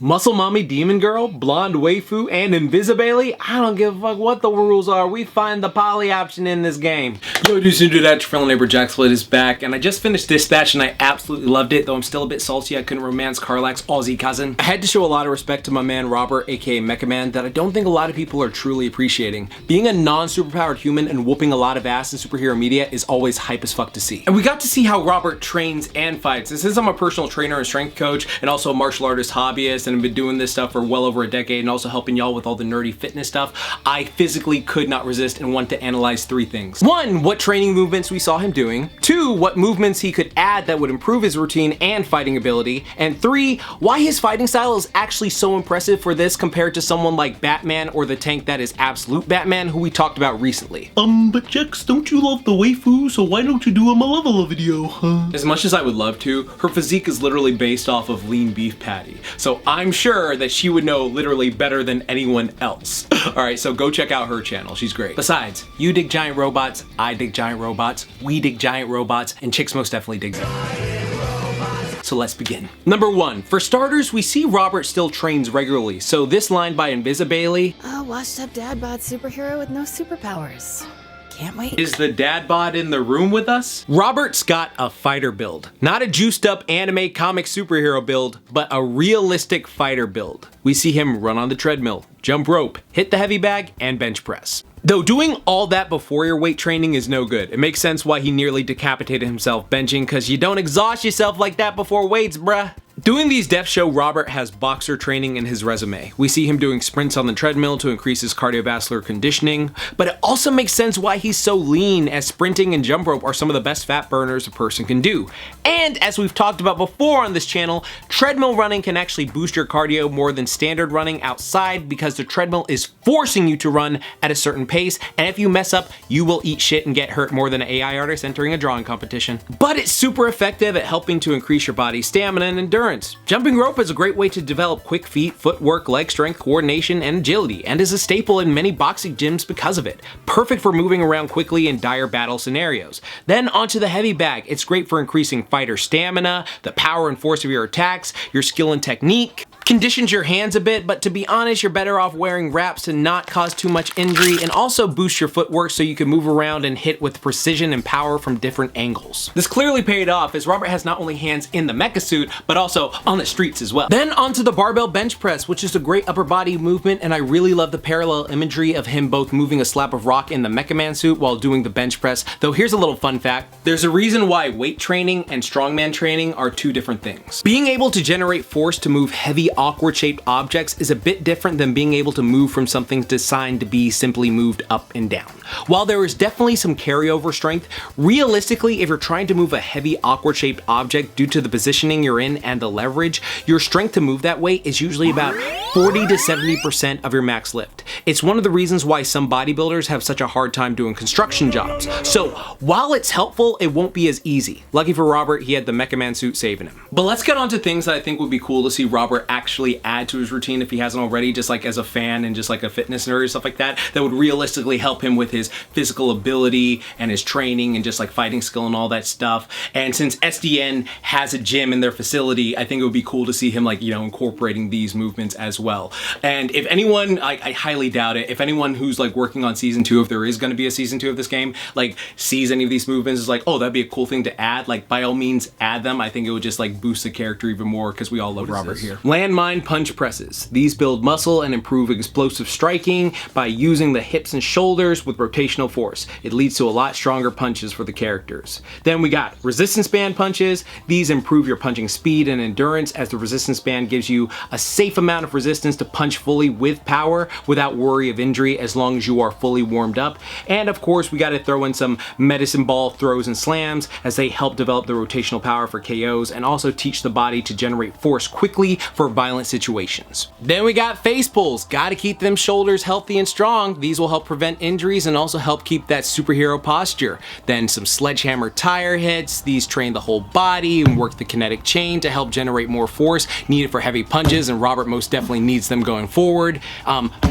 Muscle Mommy Demon Girl, Blonde Waifu, and Invisibailey? I don't give a fuck what the rules are. We find the poly option in this game. Yo, dudes, new to that, your friendly neighbor JaxBlade is back, and I just finished Dispatch and I absolutely loved it, though I'm still a bit salty I couldn't romance Carlax's Aussie cousin. I had to show a lot of respect to my man Robert, aka Mecha Man, that I don't think a lot of people are truly appreciating. Being a non-superpowered human and whooping a lot of ass in superhero media is always hype as fuck to see. And we got to see how Robert trains and fights. And since I'm a personal trainer and strength coach, and also a martial artist hobbyist, and I've been doing this stuff for well over a decade and also helping y'all with all the nerdy fitness stuff, I physically could not resist and wanted to analyze three things. One, what training movements we saw him doing. Two, what movements he could add that would improve his routine and fighting ability. And three, why his fighting style is actually so impressive for this compared to someone like Batman or the tank that is Absolute Batman, who we talked about recently. But Jax, don't you love the waifu, so why don't you do a Malevola video, huh? As much as I would love to, her physique is literally based off of lean beef patty, so I'm sure that she would know literally better than anyone else. Alright, so go check out her channel, she's great. Besides, you dig giant robots, I dig giant robots, we dig giant robots, and chicks most definitely dig giant. So let's begin. Number one, for starters, we see Robert still trains regularly, so this line by Invisibailey, a washed up dad bod superhero with no superpowers. Can't wait. Is the dad bod in the room with us? Robert's got a fighter build. Not a juiced up anime comic superhero build, but a realistic fighter build. We see him run on the treadmill, jump rope, hit the heavy bag, and bench press. Though doing all that before your weight training is no good. It makes sense why he nearly decapitated himself benching, cause you don't exhaust yourself like that before weights, bruh. Doing these deaths show Robert has boxer training in his resume. We see him doing sprints on the treadmill to increase his cardiovascular conditioning, but it also makes sense why he's so lean, as sprinting and jump rope are some of the best fat burners a person can do. And as we've talked about before on this channel, treadmill running can actually boost your cardio more than standard running outside because the treadmill is forcing you to run at a certain pace, and if you mess up, you will eat shit and get hurt more than an AI artist entering a drawing competition. But it's super effective at helping to increase your body's stamina and endurance. Jumping rope is a great way to develop quick feet, footwork, leg strength, coordination, and agility, and is a staple in many boxing gyms because of it. Perfect for moving around quickly in dire battle scenarios. Then onto the heavy bag. It's great for increasing fighter stamina, the power and force of your attacks, your skill and technique. Conditions your hands a bit, but to be honest, you're better off wearing wraps to not cause too much injury, and also boost your footwork so you can move around and hit with precision and power from different angles. This clearly paid off, as Robert has not only hands in the mecha suit, but also on the streets as well. Then onto the barbell bench press, which is a great upper body movement, and I really love the parallel imagery of him both moving a slab of rock in the Mecha Man suit while doing the bench press. Though here's a little fun fact, there's a reason why weight training and strongman training are two different things. Being able to generate force to move heavy, awkward shaped objects is a bit different than being able to move from something designed to be simply moved up and down. While there is definitely some carryover strength, realistically, if you're trying to move a heavy, awkward shaped object due to the positioning you're in and the leverage, your strength to move that weight is usually about 40 to 70% of your max lift. It's one of the reasons why some bodybuilders have such a hard time doing construction jobs. So while it's helpful, it won't be as easy. Lucky for Robert, he had the Mecha Man suit saving him. But let's get on to things that I think would be cool to see Robert actually add to his routine if he hasn't already, just like as a fan and just like a fitness nerd or stuff like that, that would realistically help him with his physical ability and his training and just like fighting skill and all that stuff. And since SDN has a gym in their facility, I think it would be cool to see him, like, you know, incorporating these movements as well. And if anyone, I highly doubt it, if anyone who's like working on season 2, if there is going to be a season 2 of this game, like sees any of these movements is like, oh, that'd be a cool thing to add, like by all means add them. I think it would just like boost the character even more because we all love Robert here. Landmine punch presses. These build muscle and improve explosive striking by using the hips and shoulders with rotational force. It leads to a lot stronger punches for the characters. Then we got resistance band punches. These improve your punching speed and endurance, as the resistance band gives you a safe amount of resistance to punch fully with power without worry of injury as long as you are fully warmed up. And of course, we got to throw in some medicine ball throws and slams, as they help develop the rotational power for KOs and also teach the body to generate force quickly for violent situations. Then we got face pulls. Gotta keep them shoulders healthy and strong. These will help prevent injuries and also help keep that superhero posture. Then some sledgehammer tire hits. These train the whole body and work the kinetic chain to help generate more force needed for heavy punches, and Robert most definitely needs them going forward.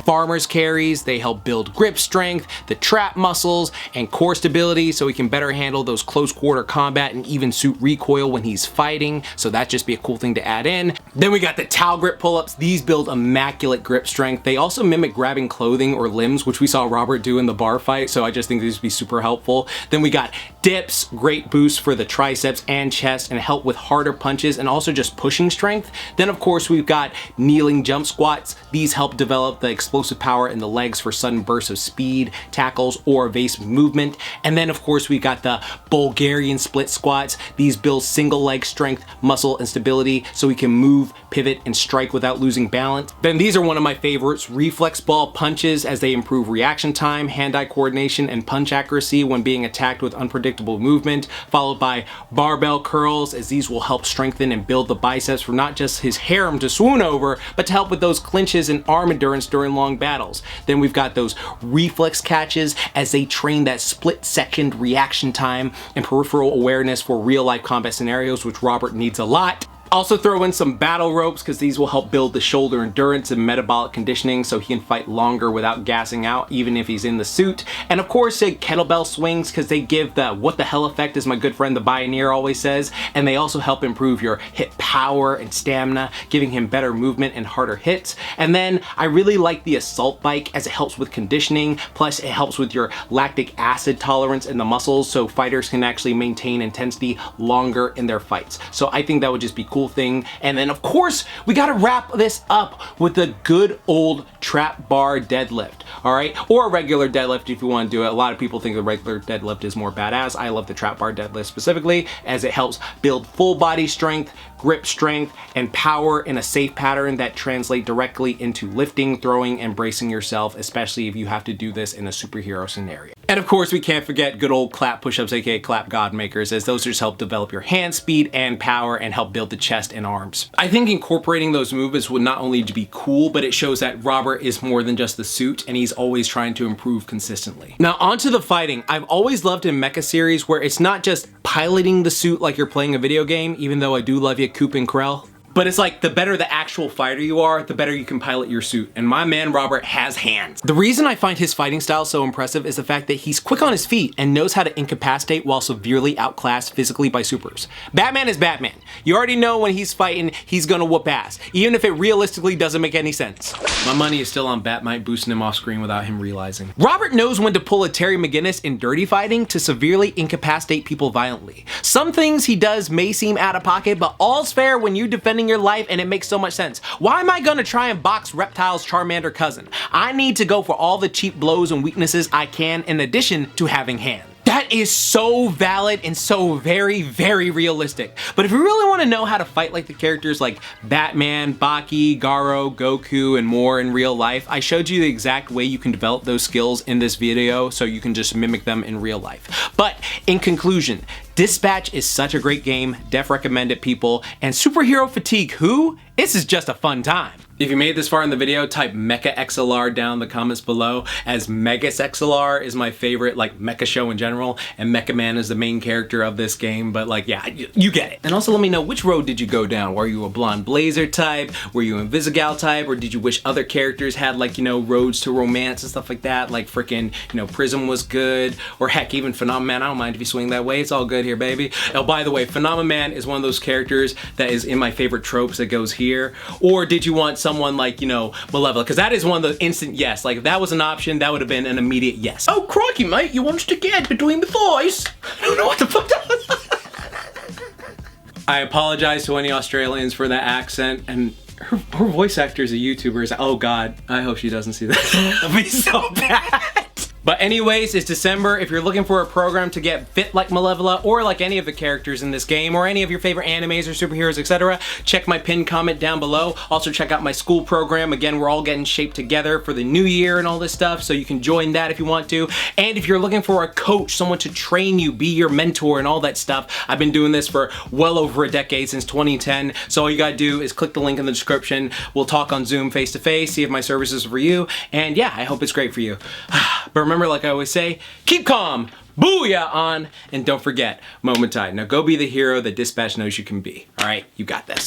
Farmer powers carries, they help build grip strength, the trap muscles, and core stability so he can better handle those close quarter combat and even suit recoil when he's fighting, so that'd just be a cool thing to add in. Then we got the towel grip pull-ups. These build immaculate grip strength. They also mimic grabbing clothing or limbs, which we saw Robert do in the bar fight, so I just think these would be super helpful. Then we got dips, great boost for the triceps and chest and help with harder punches and also just pushing strength. Then of course we've got kneeling jump squats. These help develop the explosive power in the legs for sudden bursts of speed, tackles, or evasive movement. And then of course we've got the Bulgarian split squats. These build single leg strength, muscle, and stability so we can move, pivot, and strike without losing balance. Then these are one of my favorites, reflex ball punches, as they improve reaction time, hand-eye coordination, and punch accuracy when being attacked with unpredictable movement, followed by barbell curls, as these will help strengthen and build the biceps for not just his harem to swoon over, but to help with those clinches and arm endurance during long battles. Then we've got those reflex catches, as they train that split-second reaction time and peripheral awareness for real-life combat scenarios, which Robert needs a lot. Also throw in some battle ropes, because these will help build the shoulder endurance and metabolic conditioning so he can fight longer without gassing out even if he's in the suit. And of course kettlebell swings, because they give the what the hell effect, as my good friend the Pioneer always says, and they also help improve your hit power and stamina, giving him better movement and harder hits. And then I really like the assault bike, as it helps with conditioning, plus it helps with your lactic acid tolerance in the muscles so fighters can actually maintain intensity longer in their fights. So I think that would just be cool thing. And then of course we got to wrap this up with the good old trap bar deadlift, all right, or a regular deadlift if you want to do it. A lot of people think the regular deadlift is more badass. I love the trap bar deadlift specifically, as it helps build full body strength, grip strength, and power in a safe pattern that translate directly into lifting, throwing, and bracing yourself, especially if you have to do this in a superhero scenario. And of course we can't forget good old clap push-ups, aka clap god makers, as those just help develop your hand speed and power and help build the chest and arms. I think incorporating those movements would not only be cool, but it shows that Robert is more than just the suit, and he's always trying to improve consistently. Now onto the fighting. I've always loved in mecha series where it's not just piloting the suit like you're playing a video game, even though I do love you, Coop and Krell. But it's like the better the actual fighter you are, the better you can pilot your suit. And my man Robert has hands. The reason I find his fighting style so impressive is the fact that he's quick on his feet and knows how to incapacitate while severely outclassed physically by supers. Batman is Batman. You already know when he's fighting, he's gonna whoop ass, even if it realistically doesn't make any sense. My money is still on Batmite boosting him off screen without him realizing. Robert knows when to pull a Terry McGinnis in Dirty Fighting to severely incapacitate people violently. Some things he does may seem out of pocket, but all's fair when you're defending your life, and it makes so much sense. Why am I gonna try and box Reptile's Charmander cousin? I need to go for all the cheap blows and weaknesses I can, in addition to having hands. That is so valid and so very, very realistic. But if you really want to know how to fight like the characters like Batman, Baki, Garo, Goku, and more in real life, I showed you the exact way you can develop those skills in this video so you can just mimic them in real life. But in conclusion, Dispatch is such a great game, def recommend it people, and superhero fatigue who? This is just a fun time. If you made this far in the video, type Mecha XLR down in the comments below, as Megas XLR is my favorite like mecha show in general, and Mecha Man is the main character of this game, but like, yeah, you get it. And also let me know, which road did you go down? Were you a blonde blazer type? Were you a Invisigal type? Or did you wish other characters had like, you know, roads to romance and stuff like that? Like freaking, you know, Prism was good, or heck, even Phenomenon. I don't mind if you swing that way, it's all good here, baby. Oh, by the way, Phenomenon is one of those characters that is in my favorite tropes that goes here. Or did you want someone like, you know, Malevolent? Because that is one of the instant yes. Like if that was an option, that would have been an immediate yes. Oh crikey, mate, you want to get between the thighs? I don't know what the fuck that was. I apologize to any Australians for that accent, and her voice actor is a YouTuber. Oh God, I hope she doesn't see that. That'll be so bad. But anyways, it's December. If you're looking for a program to get fit like Malevola or like any of the characters in this game or any of your favorite animes or superheroes, etc., check my pinned comment down below. Also check out my school program. Again, we're all getting shaped together for the new year and all this stuff, so you can join that if you want to. And if you're looking for a coach, someone to train you, be your mentor and all that stuff, I've been doing this for well over a decade, since 2010. So all you gotta do is click the link in the description. We'll talk on Zoom face to face, see if my services are for you. And yeah, I hope it's great for you. But remember, like I always say, keep calm, booyah on, and don't forget, moment tide. Now go be the hero that Dispatch knows you can be. All right, you got this.